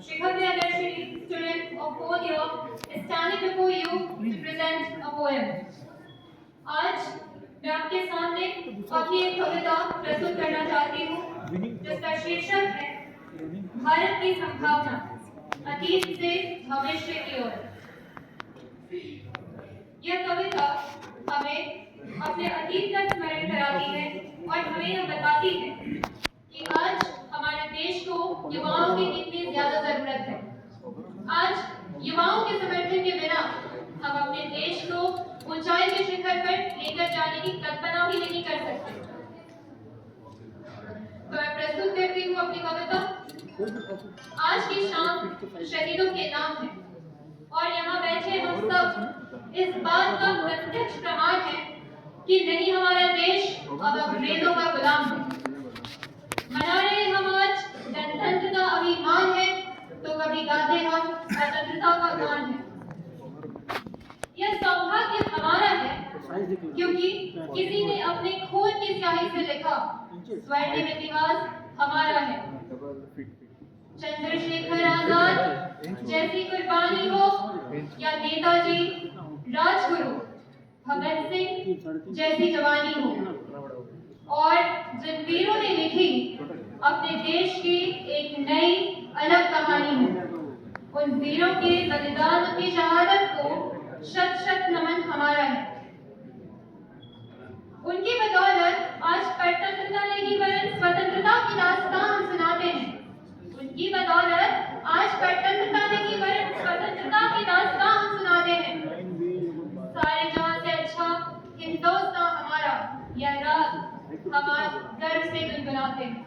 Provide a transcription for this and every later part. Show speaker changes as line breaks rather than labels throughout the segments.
Shikhar Priyadarshini, student of 4th year, is standing before you to present a poem. आज मैं आपके सामने अपनी एक कविता प्रस्तुत करना चाहती हूँ जिसका शीर्षक है भारत की संभावना, अतीत से भविष्य की ओर। यह कविता हमें अपने अतीत का स्मरण कराती है और हमें यह बताती है कि आज हमारे देश को युवाओं की कितनी ज्यादा जरूरत है। आज युवाओं के समर्थन के बिना हम अपने देश को ऊंचाई के शिखर पर लेकर जाने की कल्पना भी नहीं कर सकते। तो मैं प्रस्तुत करती हूँ अपनी कविता। आज की शाम शहीदों के नाम है और यहाँ बैठे हम सब इस बात का प्रत्यक्ष प्रमाण है कि नहीं हमारा देश अब अंग्रेजों का गुलाम है। मना रहे हम आज गणतंत्र का अभिमान है तो कभी गाते हम स्वतंत्रता का गान है। यह सौभाग्य हमारा है क्योंकि किसी ने अपने खून की स्याही से लिखा स्वर्णिम इतिहास हमारा है। चंद्रशेखर आजाद जैसी कुर्बानी हो या नेताजी राजगुरु भगत सिंह जैसी जवानी हो और जिन वीरों ने लिखी अपने देश की एक नई अलग कहानी हो, उन वीरों के बलिदान की शहादत को शत शत नमन हमारा है। उनकी बदौलत आज स्वतंत्रता नहीं वरन स्वतंत्रता की दास्तां हम सुनाते हैं। उनकी बदौलत आज स्वतंत्रता नहीं वरन स्वतंत्रता की दास्तां हम सुनाते हैं। सारे जहां से अच्छा हिंदुस्तान हमारा, यह राग हम आज गर्व से गुनगुनाते हैं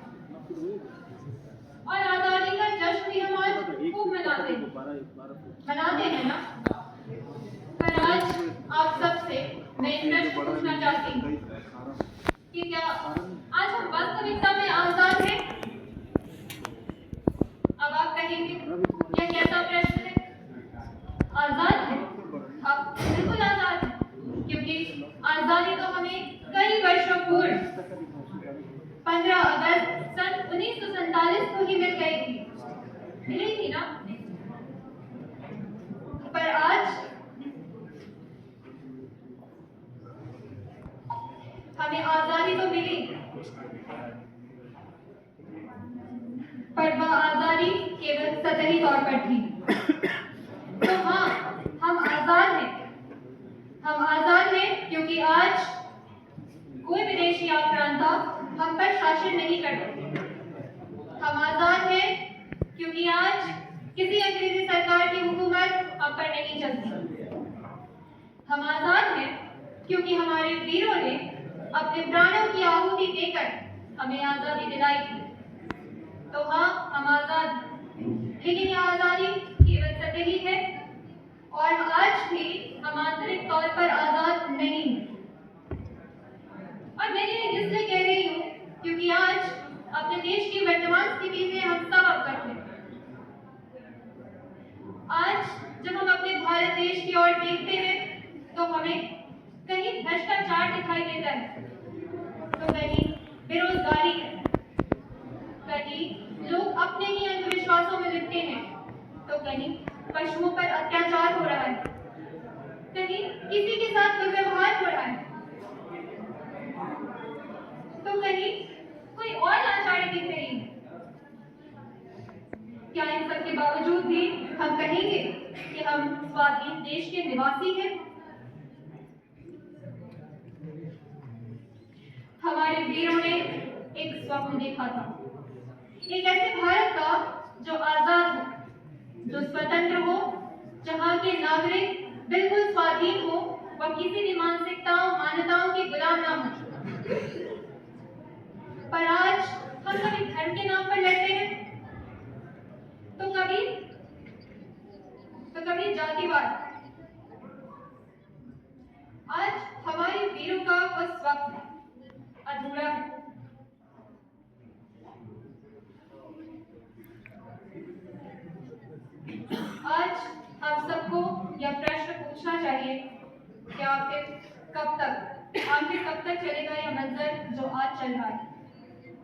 और आजादी का जश्न भी हम आज खूब मनाते हैं ना। पर आज आप सबसे मैं एक प्रश्न पूछना चाहती हूँ कि क्या आज हम वास्तविकता में आजाद हैं? अब आप कहेंगे यह कैसा प्रश्न है? आजाद है, हम बिल्कुल आजाद हैं क्योंकि आजादी तो हमें कई वर्षों पूर्व 15 अगस्त सन 1947 को ही मिल गई थी, मिली थी ना। पर आज हमें आजादी तो मिली पर वह आजादी केवल सतही तौर पर थी। तो हाँ, हम आजाद हैं। हम आजाद हैं क्योंकि आज कोई विदेशी आक्रांता हम पर शासन नहीं करते। हम आजाद हैं क्योंकि आज किसी अंग्रेजी सरकार की हुकूमत हम पर नहीं चलती। हम आजाद हैं क्योंकि हमारे वीरों ने अपने प्राणों की आहुति देकर हमें आजादी दिलाई थी। तो हाँ, हम आजाद हैं, लेकिन यह आजादी केवल सतही है और आज भी हम आंतरिक तौर पर आजाद नहीं हैं। और मैं ये इसलिए कह रही हूँ क्योंकि आज अपने देश की वर्तमान स्थिति से हम सब अवगत हैं। आज जब हम अपने भारत देश की ओर देखते हैं तो हमें कहीं भ्रष्टाचार दिखाई देता है, तो कहीं बेरोजगारी है, कहीं लोग अपने ही अंधविश्वासों में लिपटे हैं, तो कहीं पशुओं पर अत्याचार हो रहा है, कहीं किसी के साथ दुर्व्यवहार हो रहा है, तो कहीं कोई और लाचारी दिख रही है। क्या इन सब के बावजूद भी हम कहेंगे कि हम स्वाधीन देश के निवासी हैं? हमारे वीरों ने एक स्वप्न देखा था, एक ऐसे भारत का जो आजाद हो, जो स्वतंत्र हो, जहां के नागरिक बिल्कुल स्वाधीन हो, वह किसी भी मानसिकताओं मान्यताओं के गुलाम ना हो। पर आज हम कभी धर्म के नाम पर लड़ते हैं तो कभी जातिवाद। आज हमारे वीरों का वह स्वप्न अधूरा है। आज हम सबको यह प्रश्न पूछना चाहिए कि आखिर कब तक चलेगा यह मंजर जो आज चल रहा है।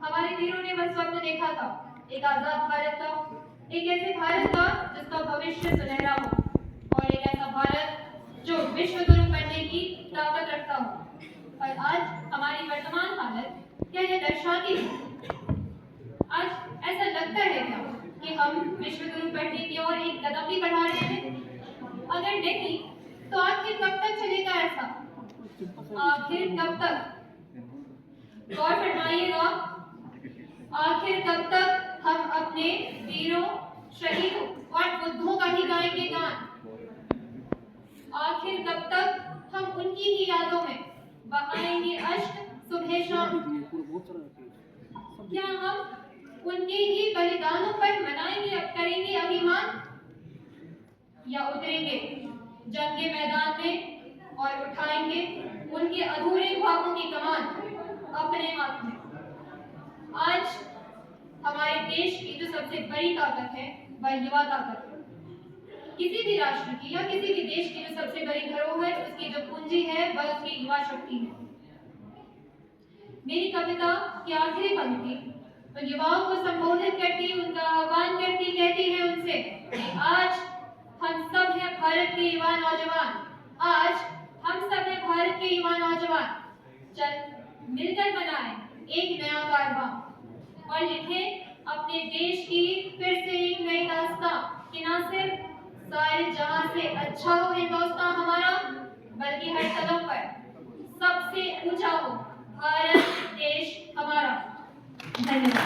हमारे वीरों ने वह स्वप्न देखा था, एक आजाद भारत का, एक ऐसे भारत का जिसका भविष्य सुनहरा हो, और एक ऐसा भारत जो विश्व गुरु बनने की ताकत रखता हो। और आज हमारी वर्तमान हालत क्या यह दर्शाती है? आज ऐसा लगता है क्या कि हम विश्व गुरु बनने की ओर एक कदम भी बढ़ा रहे हैं? अगर नहीं, तो आखिर कब तक चलेगा ऐसा? आखिर कब तक? गौर फरमाइएगा, आखिर कब तक हम अपने वीरों, शहीदों और बुद्धों का ही गाएंगे गान? आखिर कब तक हम उनकी ही यादों में बहाएंगे अश्क सुबह शाम? क्या हम उनके ही बलिदानों पर मनाएंगे, अब करेंगे अभिमान, या उतरेंगे जंग के मैदान में और उठाएंगे उनके अधूरे ख्वाबों की कमान अपने हाथ में? आज हमारे देश की जो सबसे बड़ी ताकत है वह युवा ताकत है। किसी भी राष्ट्र की या किसी भी देश की जो सबसे बड़ी धरोहर, उसकी जो पूंजी है, वह उसकी युवा शक्ति है। मेरी कविता की आखिरी पंक्ति तो युवाओं को संबोधित करती, उनका आह्वान करती, कहती है उनसे कि आज हम सब हैं भारत के युवा नौजवान, आज हम सब हैं भारत के युवा नौजवान, चल मिलकर बनाएं एक नया कारवां और लिखें अपने देश की फिर से एक नई दास्तां कि ना सिर्फ सारे जहां से अच्छा हो हिंदुस्तान हमारा, बल्कि हर कदम पर सबसे ऊंचा हो भारत देश हमारा। धन्यवाद।